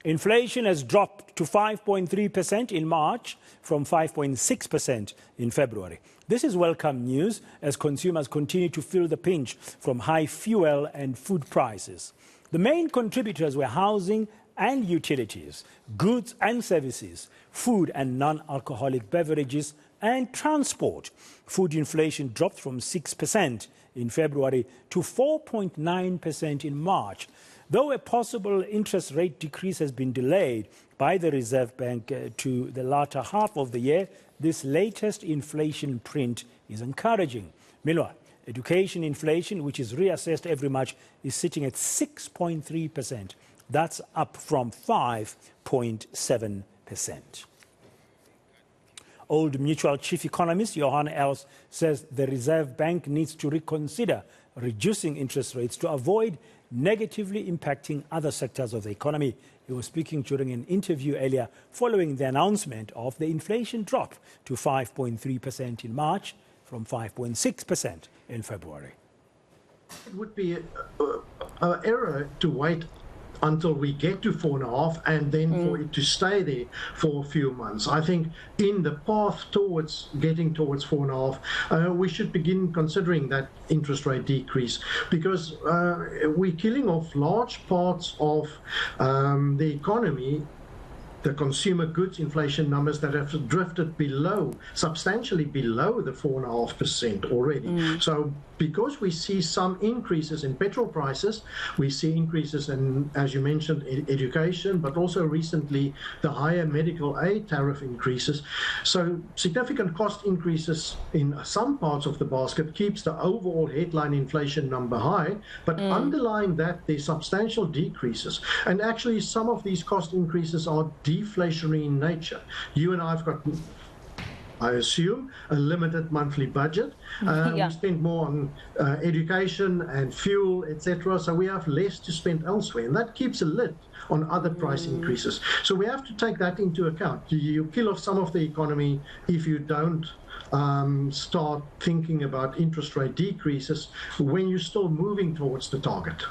Inflation has dropped to 5.3% in March from 5.6% in February. This is welcome news as consumers continue to feel the pinch from high fuel and food prices. The main contributors were housing and utilities, goods and services, food and non-alcoholic beverages, and transport. Food inflation dropped from 6% in February to 4.9% in March. Though a possible interest rate decrease has been delayed by the Reserve Bank to the latter half of the year, this latest inflation print is encouraging. Meanwhile, education inflation, which is reassessed every March, is sitting at 6.3%. That's up from 5.7%. Old Mutual chief economist Johan Els says the Reserve Bank needs to reconsider reducing interest rates to avoid negatively impacting other sectors of the economy. He was speaking during an interview earlier following the announcement of the inflation drop to 5.3% in March from 5.6% in February. It would be an error to wait until we get to 4.5 and then for it to stay there for a few months. I think in the path towards getting towards 4.5, we should begin considering that interest rate decrease, because we're killing off large parts of the economy, the consumer goods inflation numbers that have drifted below, substantially below the 4.5% already. So because we see some increases in petrol prices, we see increases in, as you mentioned, education, but also recently the higher medical aid tariff increases. So significant cost increases in some parts of the basket keeps the overall headline inflation number high, but underlying that, there's substantial decreases. And actually, some of these cost increases are deflationary in nature. You and I have got, I assume, a limited monthly budget. We spend more on education and fuel, etc. So we have less to spend elsewhere, and that keeps a lid on other price increases. So we have to take that into account. You kill off some of the economy if you don't start thinking about interest rate decreases when you're still moving towards the target.